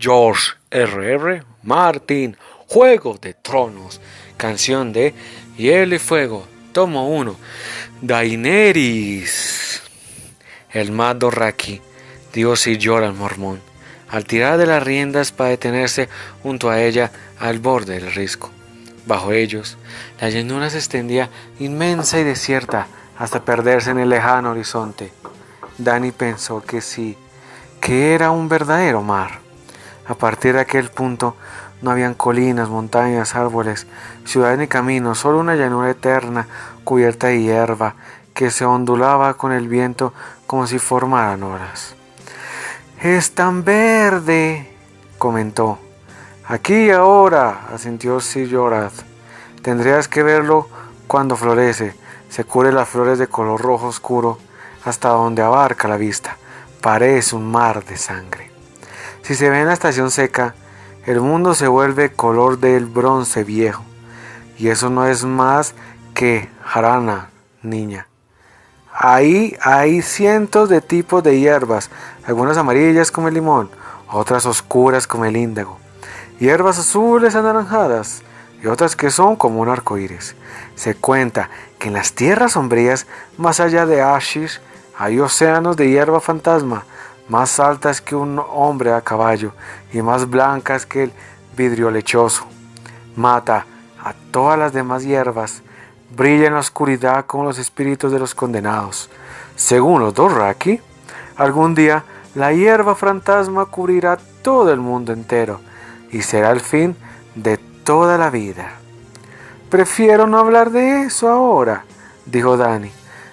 George R.R. Martin, Juego de Tronos, canción de Hielo y Fuego, tomo 1. Daenerys. El Mad Dothraki dio sí llora al mormón, al tirar de las riendas para detenerse junto a ella al borde del risco. Bajo ellos, la llanura se extendía inmensa y desierta hasta perderse en el lejano horizonte. Dany pensó que sí, que era un verdadero mar. A partir de aquel punto no habían colinas, montañas, árboles, ciudades ni caminos, solo una llanura eterna cubierta de hierba que se ondulaba con el viento como si formaran olas. «Es tan verde», comentó. «Aquí y ahora», asintió Sir Jorah. «Tendrías que verlo cuando florece. Se cubre las flores de color rojo oscuro hasta donde abarca la vista. Parece un mar de sangre. Si se ve en la estación seca, el mundo se vuelve color del bronce viejo. Y eso no es más que jarana, niña. Ahí hay cientos de tipos de hierbas, algunas amarillas como el limón, otras oscuras como el índigo, hierbas azules anaranjadas y otras que son como un arco iris. Se cuenta que en las tierras sombrías, más allá de Ashish, hay océanos de hierba fantasma, más altas que un hombre a caballo y más blancas que el vidrio lechoso. Mata a todas las demás hierbas, brilla en la oscuridad como los espíritus de los condenados. Según los Dothraki, algún día la hierba fantasma cubrirá todo el mundo entero y será el fin de toda la vida. «Prefiero no hablar de eso ahora», dijo Dany.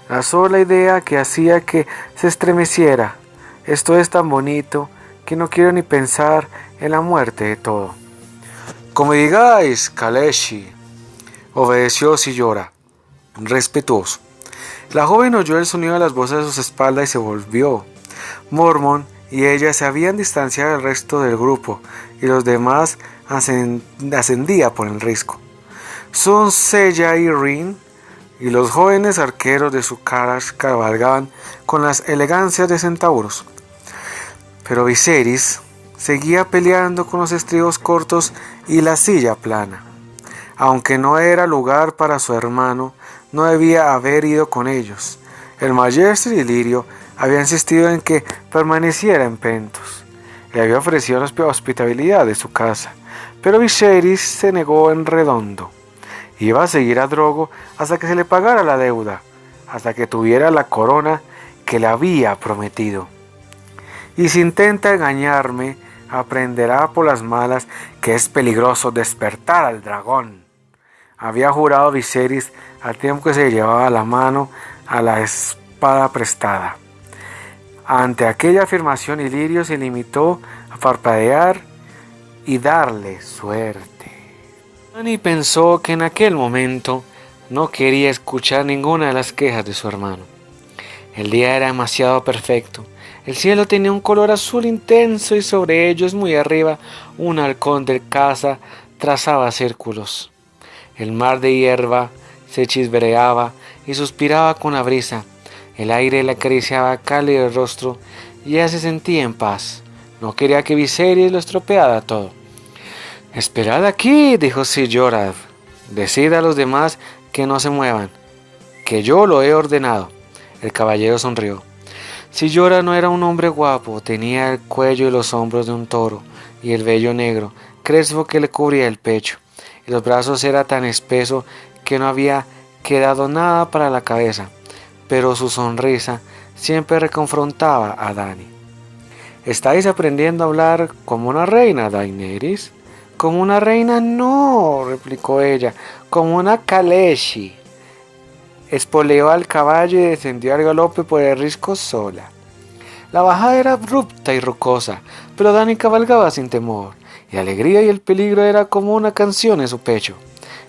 La sola idea que hacía que se estremeciera. «Esto es tan bonito que no quiero ni pensar en la muerte de todo». «Como digáis, Khaleesi», obedeció Sir Jorah, respetuoso. La joven oyó el sonido de las voces a sus espaldas y se volvió. Mormont y ella se habían distanciado del resto del grupo y los demás ascendía por el risco. Son Sella y Rin y los jóvenes arqueros de su Karash cabalgaban con las elegancias de centauros. Pero Viserys seguía peleando con los estribos cortos y la silla plana. Aunque no era lugar para su hermano, no debía haber ido con ellos. El maestre Illyrio había insistido en que permaneciera en Pentos. Le había ofrecido la hospitalidad de su casa, pero Viserys se negó en redondo. Iba a seguir a Drogo hasta que se le pagara la deuda, hasta que tuviera la corona que le había prometido. Y si intenta engañarme, aprenderá por las malas que es peligroso despertar al dragón. Había jurado Viserys al tiempo que se llevaba la mano a la espada prestada. Ante aquella afirmación, Illyrio se limitó a parpadear y darle suerte. Dany pensó que en aquel momento no quería escuchar ninguna de las quejas de su hermano. El día era demasiado perfecto. El cielo tenía un color azul intenso y sobre ellos, muy arriba, un halcón de caza trazaba círculos. El mar de hierba se chispeaba y suspiraba con la brisa. El aire le acariciaba cálido el rostro y ella se sentía en paz. No quería que Viserys lo estropeara todo. «Esperad aquí», dijo Sir Jorah. «Decid a los demás que no se muevan, que yo lo he ordenado». El caballero sonrió. Sir Jorah no era un hombre guapo, tenía el cuello y los hombros de un toro y el vello negro, crespo que le cubría el pecho, y los brazos era tan espeso que no había quedado nada para la cabeza, pero su sonrisa siempre reconfrontaba a Dany. «¿Estáis aprendiendo a hablar como una reina, Daenerys?» «Como una reina no», replicó ella, «como una Khaleesi». Espoleó al caballo y descendió al galope por el risco sola. La bajada era abrupta y rocosa, pero Dany cabalgaba sin temor, y la alegría y el peligro era como una canción en su pecho.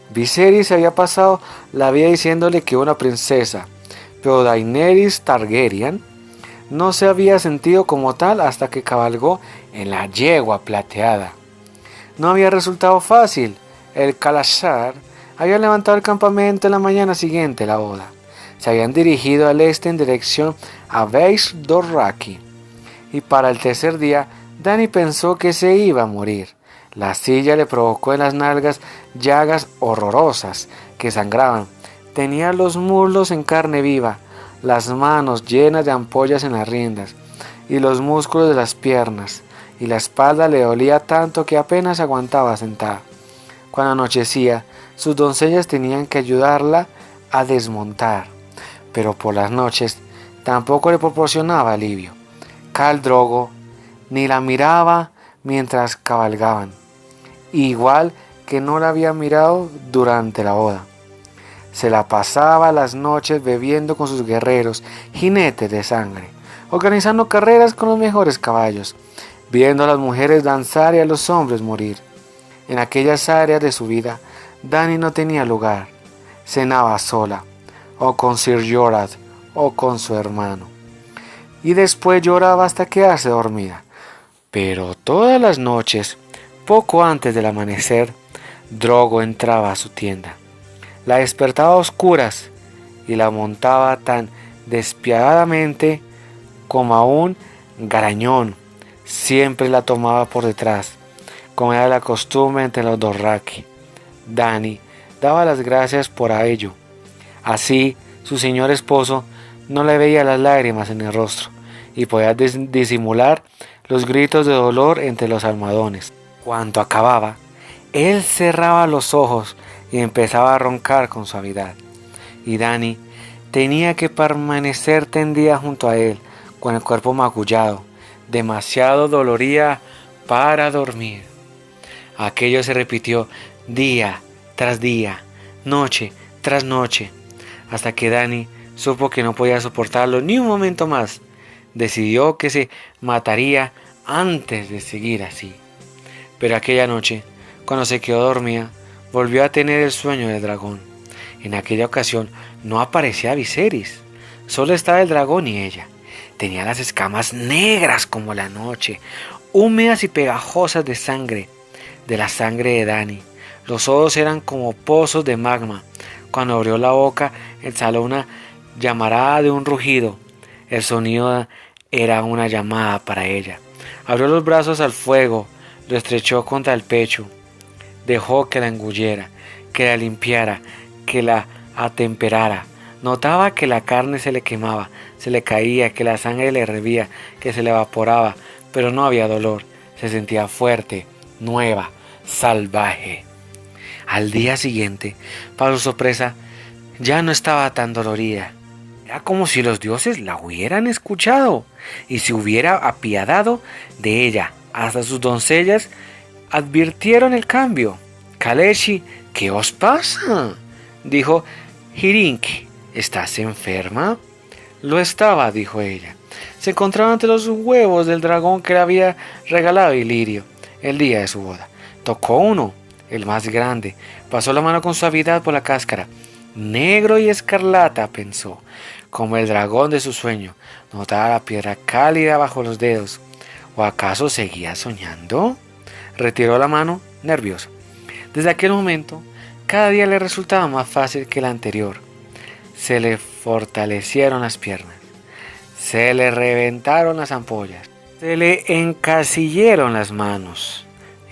Viserys había pasado la vida diciéndole que una princesa, pero Daenerys Targaryen no se había sentido como tal hasta que cabalgó en la yegua plateada. No había resultado fácil. El Khalasar había levantado el campamento en la mañana siguiente a la boda. Se habían dirigido al este en dirección a Vaes Dothraki, y para el tercer día Dani pensó que se iba a morir. La silla le provocó en las nalgas llagas horrorosas que sangraban. Tenía los muslos en carne viva, las manos llenas de ampollas en las riendas, y los músculos de las piernas, y la espalda le dolía tanto que apenas aguantaba sentada. Cuando anochecía, sus doncellas tenían que ayudarla a desmontar, pero por las noches tampoco le proporcionaba alivio. Khal Drogo ni la miraba mientras cabalgaban, igual que no la había mirado durante la boda. Se la pasaba las noches bebiendo con sus guerreros, jinetes de sangre, organizando carreras con los mejores caballos, viendo a las mujeres danzar y a los hombres morir. En aquellas áreas de su vida, Dani no tenía lugar. Cenaba sola, o con Sir Jorah, o con su hermano, y después lloraba hasta quedarse dormida. Pero todas las noches, poco antes del amanecer, Drogo entraba a su tienda. La despertaba a oscuras y la montaba tan despiadadamente como a un garañón. Siempre la tomaba por detrás, como era la costumbre entre los Dothraki. Dani daba las gracias por ello. Así, su señor esposo no le veía las lágrimas en el rostro y podía disimular los gritos de dolor entre los almohadones. Cuando acababa, él cerraba los ojos y empezaba a roncar con suavidad. Y Dani tenía que permanecer tendida junto a él, con el cuerpo magullado, demasiado dolorida para dormir. Aquello se repitió día tras día, noche tras noche, hasta que Dani supo que no podía soportarlo ni un momento más. Decidió que se mataría antes de seguir así. Pero aquella noche, cuando se quedó dormida, volvió a tener el sueño del dragón. En aquella ocasión no aparecía Viserys, solo estaba el dragón y ella. Tenía las escamas negras como la noche, húmedas y pegajosas de la sangre de Dani. Los ojos eran como pozos de magma. Cuando abrió la boca, exhaló una llamarada de un rugido. El sonido era una llamada para ella. Abrió los brazos al fuego, lo estrechó contra el pecho. Dejó que la engullera, que la limpiara, que la atemperara. Notaba que la carne se le quemaba, se le caía, que la sangre le hervía, que se le evaporaba, pero no había dolor. Se sentía fuerte, nueva, salvaje. Al día siguiente, para su sorpresa, ya no estaba tan dolorida. Era como si los dioses la hubieran escuchado y se hubiera apiadado de ella. Hasta sus doncellas advirtieron el cambio. Kaleshi, ¿qué os pasa?, dijo Hirinki. ¿Estás enferma? Lo estaba, dijo ella. Se encontraba entre los huevos del dragón que le había regalado Ilirio el día de su boda. Tocó uno, el más grande, pasó la mano con suavidad por la cáscara. Negro y escarlata, pensó, como el dragón de su sueño. Notaba la piedra cálida bajo los dedos. ¿O acaso seguía soñando? Retiró la mano, nervioso. Desde aquel momento, cada día le resultaba más fácil que el anterior. Se le fortalecieron las piernas, se le reventaron las ampollas, se le encasilleron las manos,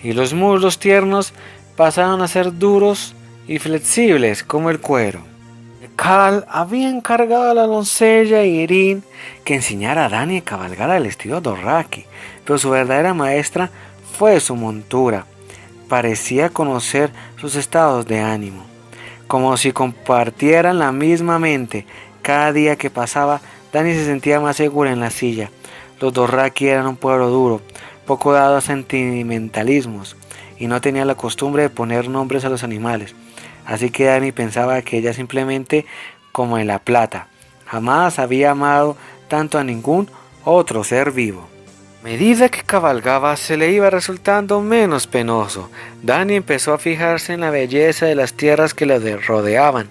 y los muslos tiernos pasaron a ser duros y flexibles como el cuero. Khal había encargado a la doncella Ygritte que enseñara a Dani a cabalgar al estilo Dothraki, pero su verdadera maestra fue su montura. Parecía conocer sus estados de ánimo, como si compartieran la misma mente. Cada día que pasaba, Dani se sentía más segura en la silla. Los Dothraki eran un pueblo duro, poco dado a sentimentalismos, y no tenía la costumbre de poner nombres a los animales. Así que Dani pensaba que ella simplemente como en la plata. Jamás había amado tanto a ningún otro ser vivo. A medida que cabalgaba se le iba resultando menos penoso. Dani empezó a fijarse en la belleza de las tierras que le rodeaban.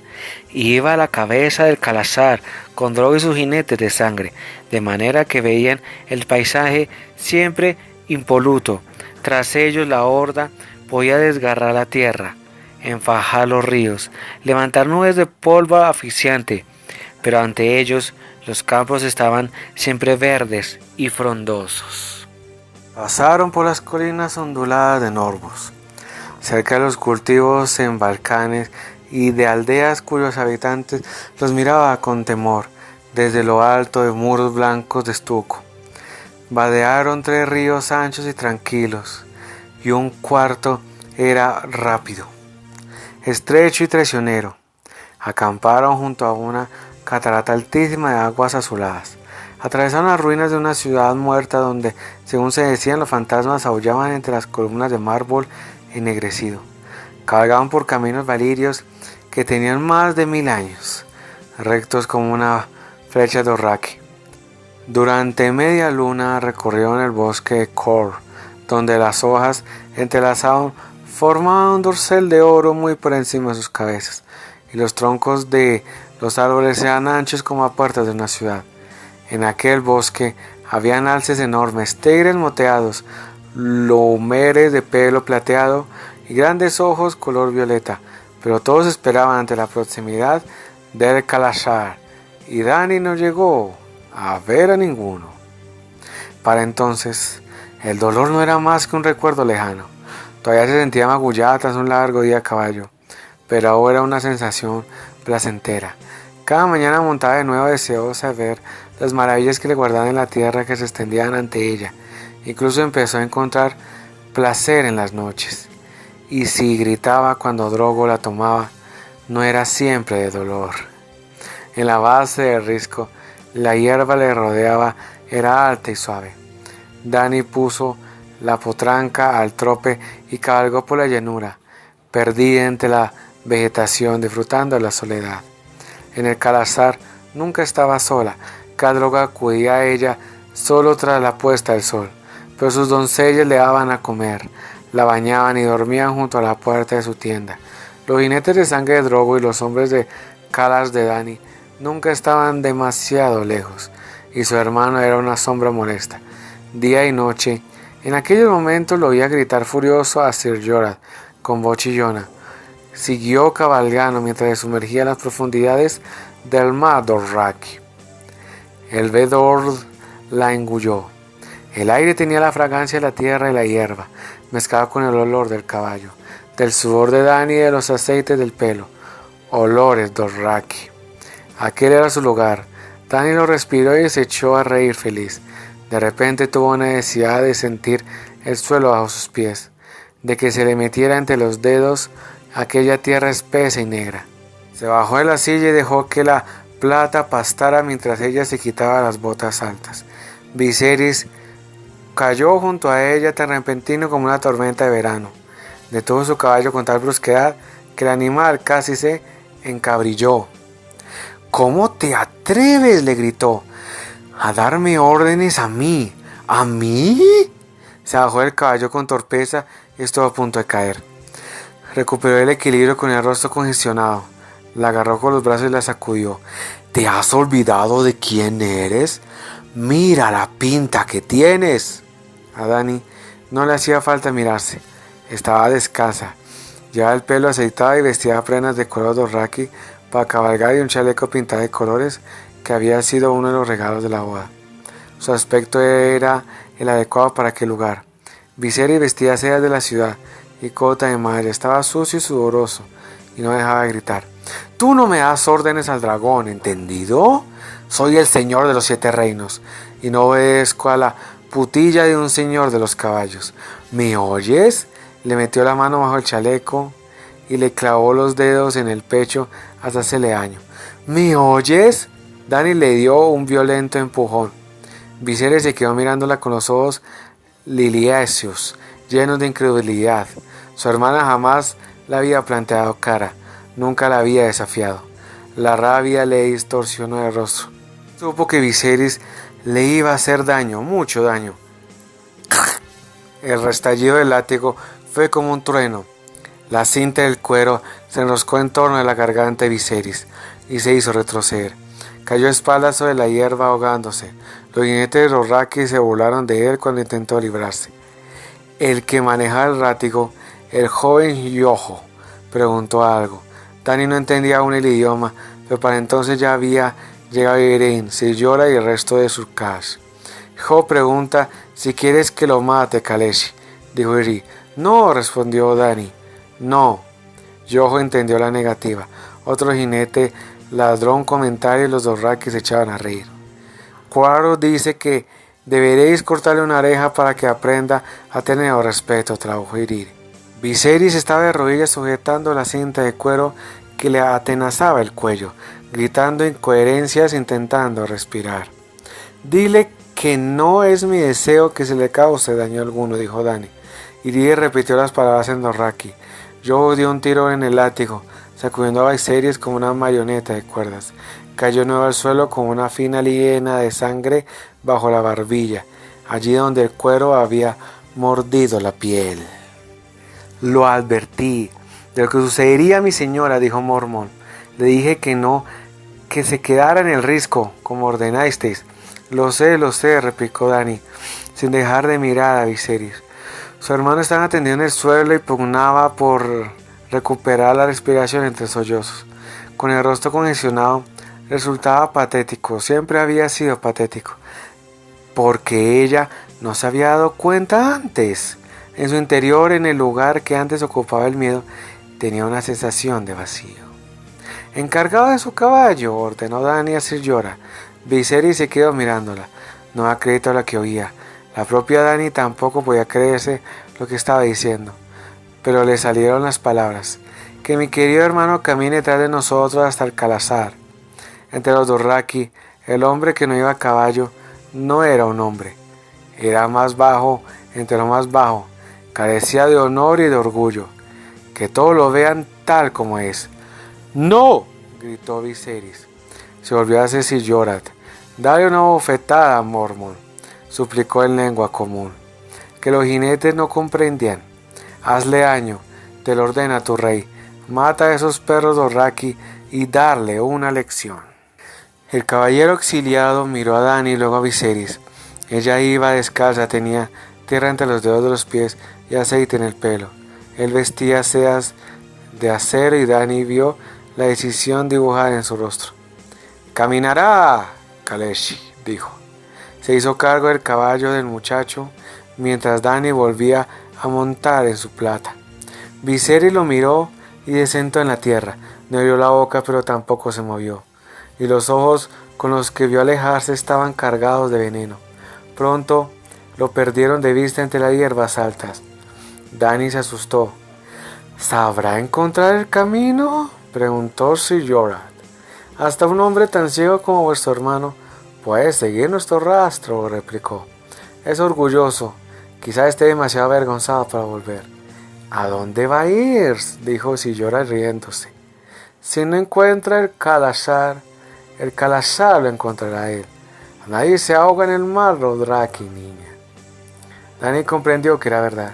Iba a la cabeza del Khalasar con Drogo y sus jinetes de sangre, de manera que veían el paisaje siempre impoluto. Tras ellos la horda podía desgarrar la tierra, enfajar los ríos, levantar nubes de polvo asfixiante, pero ante ellos los campos estaban siempre verdes y frondosos. Pasaron por las colinas onduladas de Norbos, cerca de los cultivos en Balcanes y de aldeas cuyos habitantes los miraba con temor desde lo alto de muros blancos de estuco. Vadearon 3 ríos anchos y tranquilos, y un cuarto era rápido, estrecho y traicionero. Acamparon junto a una catarata altísima de aguas azuladas. Atravesaron las ruinas de una ciudad muerta donde, según se decían, los fantasmas aullaban entre las columnas de mármol ennegrecido. Cabalgaban por caminos valirios que tenían más de 1000 años, rectos como una flecha de Orraki. Durante media luna recorrieron el bosque de Kor, donde las hojas entrelazadas formaban un dorsal de oro muy por encima de sus cabezas, y los troncos de los árboles eran anchos como a puertas de una ciudad. En aquel bosque habían alces enormes, tigres moteados, lomeres de pelo plateado y grandes ojos color violeta, pero todos esperaban ante la proximidad del Kalashar, y Dani no llegó a ver a ninguno. Para entonces, el dolor no era más que un recuerdo lejano. Todavía se sentía magullada tras un largo día a caballo, pero ahora una sensación placentera. Cada mañana montaba de nuevo deseosa de ver las maravillas que le guardaban en la tierra que se extendían ante ella. Incluso empezó a encontrar placer en las noches. Y si gritaba cuando Drogo la tomaba, no era siempre de dolor. En la base del risco, la hierba le rodeaba, era alta y suave. Dani puso la potranca al trope y cabalgó por la llanura, perdida entre la vegetación, disfrutando de la soledad. En el Kalashar nunca estaba sola. Khal-Drogo acudía a ella solo tras la puesta del sol, pero sus doncellas le daban a comer, la bañaban y dormían junto a la puerta de su tienda. Los jinetes de sangre de Drogo y los hombres de Kalash de Dani nunca estaban demasiado lejos, y su hermano era una sombra molesta. Día y noche, en aquellos momentos lo oía gritar furioso a Sir Jorah con voz chillona. Siguió cabalgando mientras se sumergía en las profundidades del mar Dothraki. El vedor la engulló. El aire tenía la fragancia de la tierra y la hierba, mezclado con el olor del caballo, del sudor de Dani y de los aceites del pelo. Olores Dothraki. Aquel era su lugar. Dani lo respiró y se echó a reír feliz. De repente tuvo una necesidad de sentir el suelo bajo sus pies, de que se le metiera entre los dedos aquella tierra espesa y negra. Se bajó de la silla y dejó que la plata pastara mientras ella se quitaba las botas altas. Viserys cayó junto a ella tan repentino como una tormenta de verano. Detuvo su caballo con tal brusquedad que el animal casi se encabrilló. «¿Cómo te atreves?», le gritó, «a darme órdenes a mí? ¿A mí?». Se bajó del caballo con torpeza y estuvo a punto de caer. Recuperó el equilibrio con el rostro congestionado. La agarró con los brazos y la sacudió. «¿Te has olvidado de quién eres? Mira la pinta que tienes». A Dani no le hacía falta mirarse. Estaba descalza. Llevaba el pelo aceitado y vestía prendas de color Dothraki para cabalgar y un chaleco pintado de colores que había sido uno de los regalos de la boda. Su aspecto era el adecuado para aquel lugar. Viserys vestía sedas de la ciudad y cota de madre. Estaba sucio y sudoroso y no dejaba de gritar. «Tú no me das órdenes al dragón, ¿entendido? Soy el señor de los 7 reinos y no obedezco a la putilla de un señor de los caballos. ¿Me oyes?». Le metió la mano bajo el chaleco y le clavó los dedos en el pecho hasta hacerle daño. «¿Me oyes?». Dani le dio un violento empujón. Viserys se quedó mirándola con los ojos liliáceos, llenos de incredulidad. Su hermana jamás le había planteado cara, nunca la había desafiado. La rabia le distorsionó el rostro. Supo que Viserys le iba a hacer daño, mucho daño. El restallido del látigo fue como un trueno. La cinta del cuero se enroscó en torno de la garganta de Viserys y se hizo retroceder. Cayó a espaldas sobre la hierba ahogándose. Los jinetes de Dothraki se burlaron de él cuando intentó librarse. El que manejaba el látigo, el joven Yojo, preguntó algo. Dani no entendía aún el idioma, pero para entonces ya había llegado Yrene, Sir Jorah y el resto de Surkaz. Job pregunta si quieres que lo mate, Kaleshi, dijo Iri. No, respondió Dani. No. Yojo entendió la negativa. Otro jinete ladró un comentario y los Dothraki se echaban a reír. Cuaro dice que deberéis cortarle una oreja para que aprenda a tener respeto, tradujo Iriri. Viserys estaba de rodillas sujetando la cinta de cuero que le atenazaba el cuello, gritando incoherencias intentando respirar. Dile que no es mi deseo que se le cause daño alguno, dijo Dani. Iriri repitió las palabras en Dothraki. Yojo dio un tiro en el látigo, sacudiendo a Viserys como una marioneta de cuerdas. Cayó nuevo al suelo con una fina línea de sangre bajo la barbilla, allí donde el cuero había mordido la piel. Lo advertí de lo que sucedería a mi señora, dijo Mormont. Le dije que no, que se quedara en el risco, como ordenasteis. Lo sé, replicó Dani, sin dejar de mirar a Viserys. Su hermano estaba tendido en el suelo y pugnaba por recuperar la respiración entre sollozos. Con el rostro congestionado, resultaba patético, siempre había sido patético, porque ella no se había dado cuenta antes. En su interior, en el lugar que antes ocupaba el miedo, tenía una sensación de vacío. Encargado de su caballo, ordenó Dani a Sir Jorah. Viserys se quedó mirándola. No acreditó lo que oía. La propia Dani tampoco podía creerse lo que estaba diciendo. Pero le salieron las palabras. Que mi querido hermano camine detrás de nosotros hasta el Calazar. Entre los Dothraki, el hombre que no iba a caballo no era un hombre. Era más bajo entre lo más bajo. Carecía de honor y de orgullo. Que todos lo vean tal como es. ¡No!, gritó Viserys. Se volvió hacia Sir Jorah. Dale una bofetada, Mormont, suplicó en lengua común, que los jinetes no comprendían. Hazle daño, te lo ordena tu rey. Mata a esos perros Dothraki y darle una lección. El caballero exiliado miró a Dani y luego a Viserys. Ella iba descalza, tenía tierra entre los dedos de los pies y aceite en el pelo. Él vestía sedas de acero y Dani vio la decisión dibujada en su rostro. «Caminará, Kaleshi», dijo. Se hizo cargo del caballo del muchacho mientras Dani volvía a montar en su plata. Viserys lo miró y se sentó en la tierra. No abrió la boca, pero tampoco se movió. Y los ojos con los que vio alejarse estaban cargados de veneno. Pronto lo perdieron de vista entre las hierbas altas. Dani se asustó. ¿Sabrá encontrar el camino?, preguntó Sir Jorah. Hasta un hombre tan ciego como vuestro hermano puede seguir nuestro rastro, replicó. Es orgulloso, quizá esté demasiado avergonzado para volver. ¿A dónde va a ir?, dijo Sir Jorah riéndose. Si no encuentra el Calazar lo encontrará él. Nadie se ahoga en el mar, Dothraki, niña. Dani comprendió que era verdad.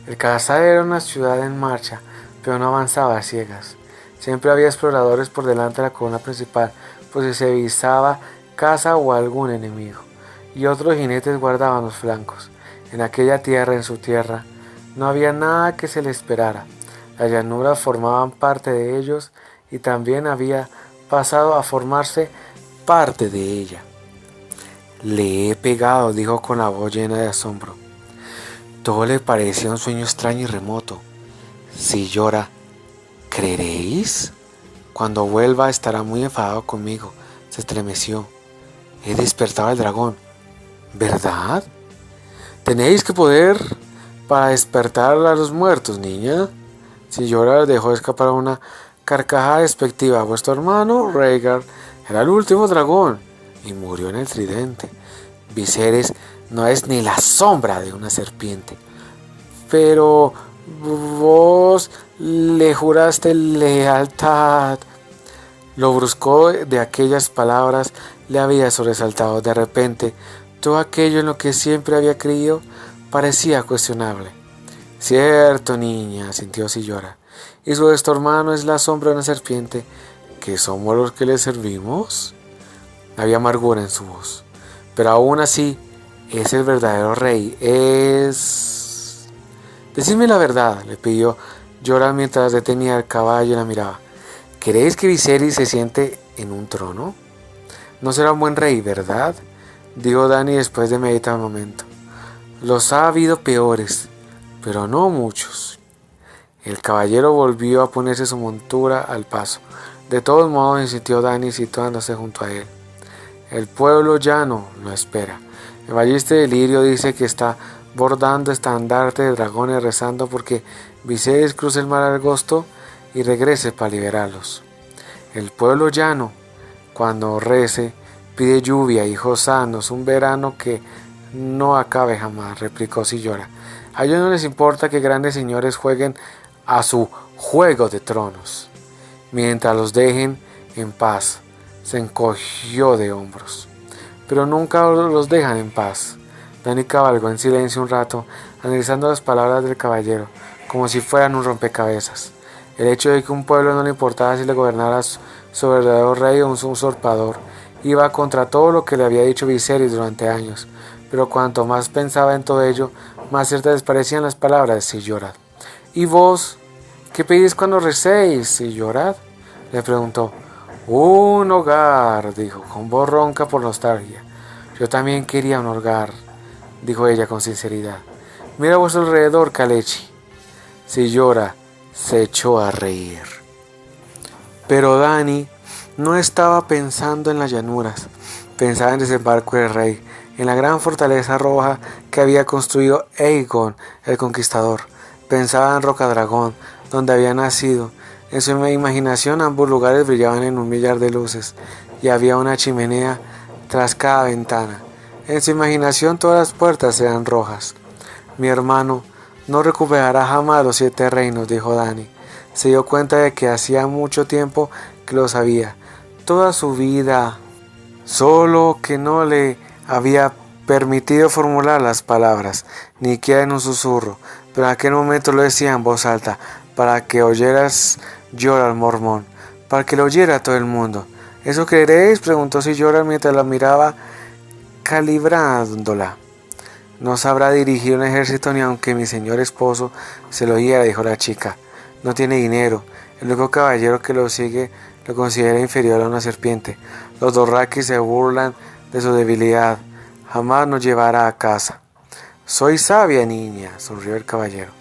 El Calazar era una ciudad en marcha, pero no avanzaba a ciegas. Siempre había exploradores por delante de la columna principal, pues si se visaba caza o algún enemigo, y otros jinetes guardaban los flancos. En aquella tierra, en su tierra, no había nada que se le esperara. Las llanuras formaban parte de ellos y también había pasado a formarse parte de ella. Le he pegado, dijo con la voz llena de asombro. Todo le parecía un sueño extraño y remoto. Si llora, ¿creeréis? Cuando vuelva estará muy enfadado conmigo. Se estremeció. He despertado al dragón. ¿Verdad? Tenéis que poder para despertar a los muertos, niña. Si Jorah dejó escapar una carcajada despectiva. Vuestro hermano Rhaegar era el último dragón y murió en el tridente. Viserys no es ni la sombra de una serpiente. Pero vos le juraste lealtad. Lo brusco de aquellas palabras le había sobresaltado. De repente, todo aquello en lo que siempre había creído parecía cuestionable. Cierto, niña, sintió Sir Jorah. Y vuestro hermano es la sombra de una serpiente, ¿que somos los que le servimos? Había amargura en su voz. Pero aún así, es el verdadero rey. Decidme la verdad, le pidió Jorah mientras detenía el caballo y la miraba. ¿Queréis que Viserys se siente en un trono? No será un buen rey, ¿verdad? dijo Dani después de meditar un momento. Los ha habido peores, pero no muchos. El caballero volvió a ponerse su montura al paso. De todos modos, insistió Dani situándose junto a él. El pueblo llano lo espera. El ballista de Lirio dice que está bordando estandarte de dragones rezando porque Viserys cruce el mar angosto y regrese para liberarlos. El pueblo llano, cuando rece, pide lluvia, hijos sanos, un verano que no acabe jamás, replicó Sillora. A ellos no les importa que grandes señores jueguen a su juego de tronos, mientras los dejen en paz. Se encogió de hombros. Pero nunca los dejan en paz. Dani cabalgó en silencio un rato, analizando las palabras del caballero, como si fueran un rompecabezas. El hecho de que un pueblo no le importaba si le gobernara su verdadero rey o un usurpador, iba contra todo lo que le había dicho Viserys durante años. Pero cuanto más pensaba en todo ello, más ciertas les parecían las palabras de Sillorad. ¿Y vos? ¿Qué pedís cuando recéis, Sillorad?, le preguntó. Un hogar, dijo, con voz ronca por nostalgia. Yo también quería un hogar, dijo ella con sinceridad. Mira a vuestro alrededor, Kalechi. Sillora se echó a reír. Pero Dani no estaba pensando en las llanuras, pensaba en el desembarco del rey, en la gran fortaleza roja que había construido Aegon el Conquistador. Pensaba en Rocadragón, donde había nacido. En su imaginación ambos lugares brillaban en un millar de luces, y había una chimenea tras cada ventana. En su imaginación todas las puertas eran rojas. Mi hermano no recuperará jamás los 7 reinos, dijo Dani. Se dio cuenta de que hacía mucho tiempo que lo sabía, toda su vida, solo que no le había permitido formular las palabras, ni siquiera en un susurro, pero en aquel momento lo decía en voz alta, para que oyeras Jorah Mormont, para que lo oyera todo el mundo. ¿Eso queréis?, preguntó Sillora mientras la miraba calibrándola. No sabrá dirigir un ejército ni aunque mi señor esposo se lo oyera, dijo la chica. No tiene dinero. El único caballero que lo sigue lo considera inferior a una serpiente. Los Dothraki se burlan de su debilidad. Jamás nos llevará a casa. Soy sabia, niña, sonrió el caballero.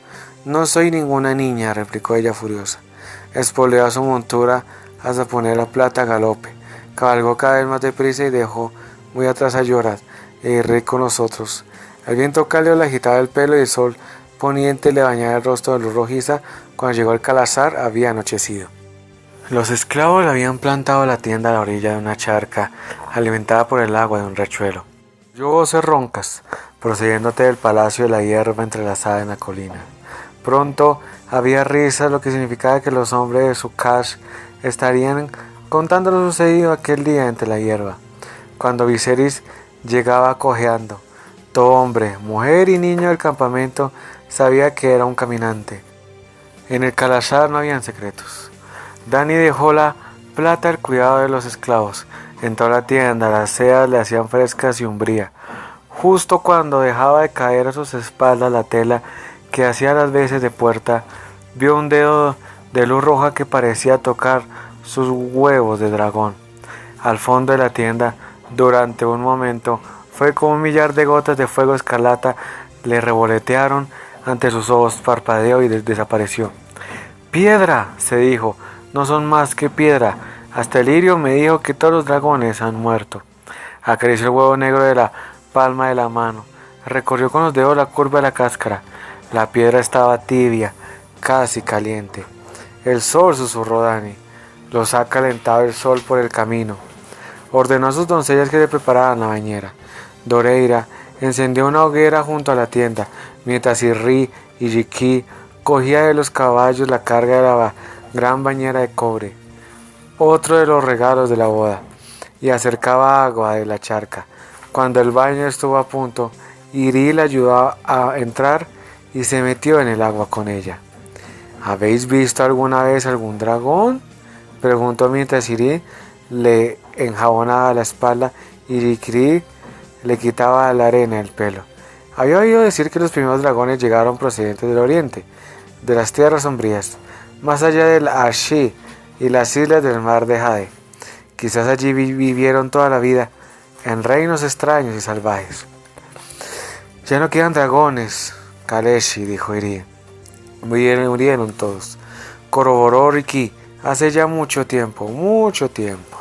No soy ninguna niña, replicó ella furiosa. Espoleó a su montura hasta poner la plata a galope. Cabalgó cada vez más deprisa y dejó muy atrás a Jorah y el rey con nosotros. El viento cálido le agitaba el pelo y el sol poniente le bañaba el rostro de luz rojiza. Cuando llegó al calazar había anochecido. Los esclavos le habían plantado la tienda a la orilla de una charca alimentada por el agua de un riachuelo. Oyó voces roncas procediéndote del palacio de la hierba entrelazada en la colina. Pronto había risas, lo que significaba que los hombres de Sukash estarían contando lo sucedido aquel día entre la hierba. Cuando Viserys llegaba cojeando, todo hombre, mujer y niño del campamento sabía que era un caminante. En el calazar no habían secretos. Dani dejó la plata al cuidado de los esclavos. Entró a la tienda, las sedas le hacían frescas y umbría. Justo cuando dejaba de caer a sus espaldas la tela que hacía las veces de puerta, vio un dedo de luz roja que parecía tocar sus huevos de dragón. Al fondo de la tienda, durante un momento, fue como un millar de gotas de fuego escarlata le revolotearon ante sus ojos, parpadeó y desapareció. ¡Piedra!, se dijo, no son más que piedra. Hasta el lirio me dijo que todos los dragones han muerto. Acarició el huevo negro de la palma de la mano, recorrió con los dedos la curva de la cáscara. La piedra estaba tibia, casi caliente. El sol, susurró Dani. Los ha calentado el sol por el camino. Ordenó a sus doncellas que se prepararan la bañera. Doreira encendió una hoguera junto a la tienda, mientras Irri y Yiki cogía de los caballos la carga de la gran bañera de cobre, otro de los regalos de la boda, y acercaba agua de la charca. Cuando el baño estuvo a punto, Irri le ayudó a entrar y se metió en el agua con ella. ¿Habéis visto alguna vez algún dragón?, preguntó mientras Irri le enjabonaba la espalda y Yiki le quitaba la arena del pelo. Había oído decir que los primeros dragones llegaron procedentes del oriente, de las tierras sombrías, más allá del Ashi y las islas del mar de Jade. Quizás allí vivieron toda la vida, en reinos extraños y salvajes. Ya no quedan dragones, Kaleshi, dijo Irien. Murieron todos. Corroboró Riki. Hace ya mucho tiempo, mucho tiempo.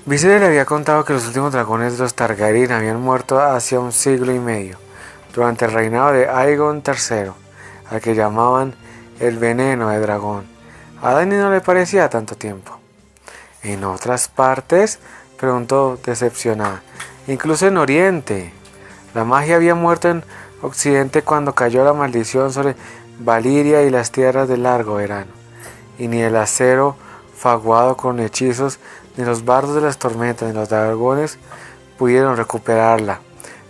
Viserys le había contado que los últimos dragones de los Targaryen habían muerto hace un siglo y medio, durante el reinado de Aegon III, al que llamaban el veneno de dragón. A Dany no le parecía tanto tiempo. ¿En otras partes?, preguntó decepcionada. Incluso en Oriente. La magia había muerto en Occidente cuando cayó la maldición sobre Valiria y las tierras de largo verano. Y ni el acero faguado con hechizos, ni los bardos de las tormentas, ni los dragones pudieron recuperarla.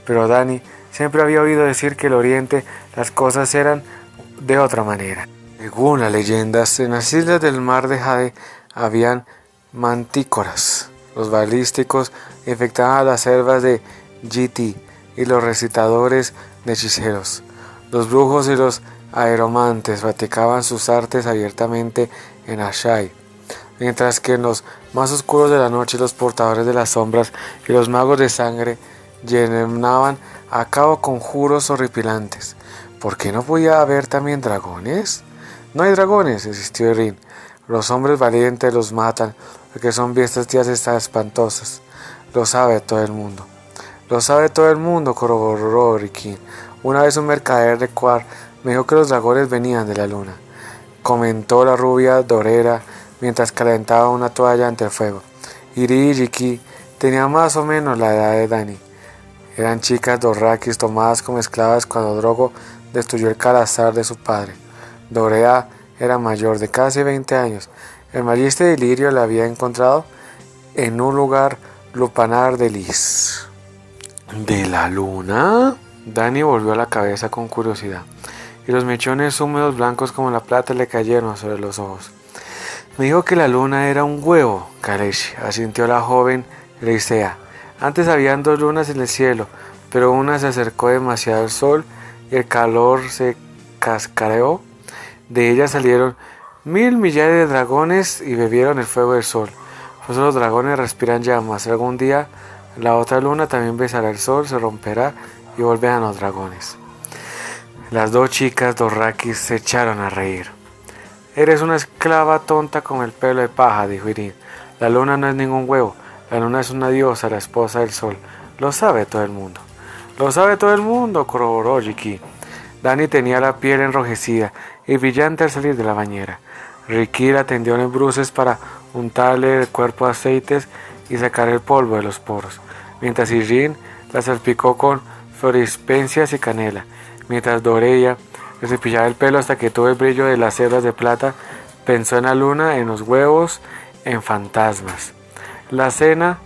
Pero Dany siempre había oído decir que en el Oriente las cosas eran de otra manera. Según las leyendas, en las islas del mar de Jade habían mantícoras. Los balísticos infectaban las selvas de Giti y los recitadores de hechiceros. Los brujos y los aeromantes practicaban sus artes abiertamente en Asshai, mientras que en los más oscuros de la noche los portadores de las sombras y los magos de sangre llevaban a cabo conjuros horripilantes. ¿Por qué no podía haber también dragones? No hay dragones, insistió Irene. Los hombres valientes los matan porque son bestias espantosas. Lo sabe todo el mundo. Lo sabe todo el mundo, corroboró Ricky. Una vez un mercader de Quar me dijo que los dragones venían de la luna, comentó la rubia dorera mientras calentaba una toalla ante el fuego. Iri y Ricky tenían más o menos la edad de Dany. Eran chicas dorrakis tomadas como esclavas cuando Drogo destruyó el calazar de su padre. Dorea era mayor, de casi 20 años. El magister de Ilirio la había encontrado en un lugar lupanar de Lys. ¿De la luna? Dany volvió la cabeza con curiosidad, y los mechones húmedos blancos como la plata le cayeron sobre los ojos. Me dijo que la luna era un huevo, Kaleshi, asintió la joven Lysea. Antes habían 2 lunas en el cielo, pero una se acercó demasiado al sol y el calor se cascareó. De ella salieron 1000 millares de dragones y bebieron el fuego del sol. Por eso los dragones respiran llamas. Algún día la otra luna también besará el sol, se romperá y volverán los dragones. Las 2 chicas dorrakis se echaron a reír. Eres una esclava tonta con el pelo de paja, dijo Irene. La luna no es ningún huevo. La luna es una diosa, la esposa del sol. Lo sabe todo el mundo. Lo sabe todo el mundo, corroboró Ricky. Dany tenía la piel enrojecida y brillante al salir de la bañera. Ricky la tendió en bruces para untarle el cuerpo aceites y sacar el polvo de los poros, mientras Irene la salpicó con florispencias y canela, mientras Doreya le cepillaba el pelo hasta que tuvo el brillo de las cerdas de plata. Pensó en la luna, en los huevos, en fantasmas. La cena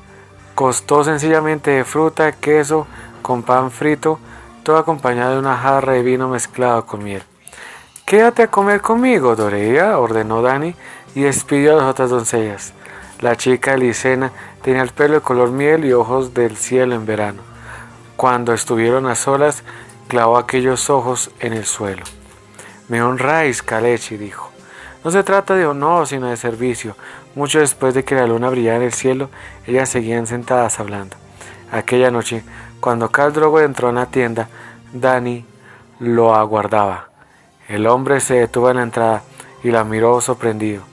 costó sencillamente de fruta, queso, con pan frito, todo acompañado de una jarra de vino mezclado con miel. «Quédate a comer conmigo, Doreya», ordenó Dany, y despidió a las otras doncellas. La chica Elisena tenía el pelo de color miel y ojos del cielo en verano. Cuando estuvieron a solas, clavó aquellos ojos en el suelo. «Me honráis, Kaleshi», dijo. No se trata de honor, sino de servicio. Mucho después de que la luna brillara en el cielo, ellas seguían sentadas hablando. Aquella noche, cuando Khal Drogo entró en la tienda, Dany lo aguardaba. El hombre se detuvo en la entrada y la miró sorprendido.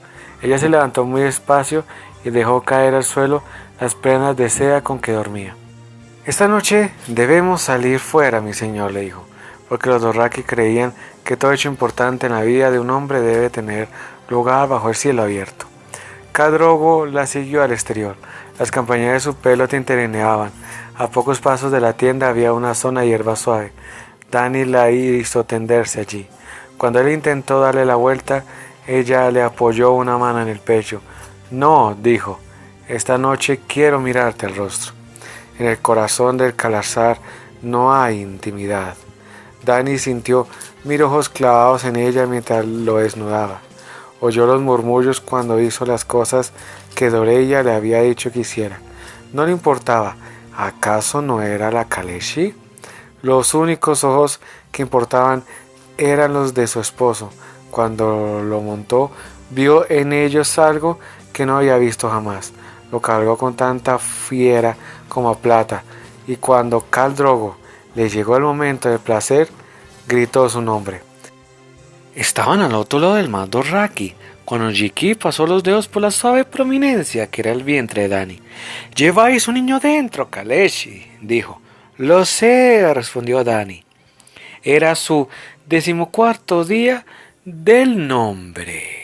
Ella se levantó muy despacio y dejó caer al suelo las prendas de seda con que dormía. «Esta noche debemos salir fuera, mi señor», le dijo, porque los Dothraki creían que todo hecho importante en la vida de un hombre debe tener lugar bajo el cielo abierto. Khal Drogo la siguió al exterior. Las campañas de su pelo tintineaban. A pocos pasos de la tienda había una zona de hierba suave. Dany la hizo tenderse allí. Cuando él intentó darle la vuelta, ella le apoyó una mano en el pecho. «No», dijo, «esta noche quiero mirarte el rostro». En el corazón del calazar no hay intimidad. Dany sintió 1000 ojos clavados en ella mientras lo desnudaba. Oyó los murmullos cuando hizo las cosas que Doreya le había dicho que hiciera. No le importaba. ¿Acaso no era la Kaleshi? Los únicos ojos que importaban eran los de su esposo. Cuando lo montó, vio en ellos algo que no había visto jamás. lo cargó con tanta fiera como a plata, y cuando Khal Drogo le llegó el momento del placer, gritó su nombre. Estaban al otro lado del mar Dothraki, cuando Jiki pasó los dedos por la suave prominencia que era el vientre de Dany. «Lleváis un niño dentro, Khaleesi», dijo. «Lo sé», respondió Dany. Era su 14º día del nombre.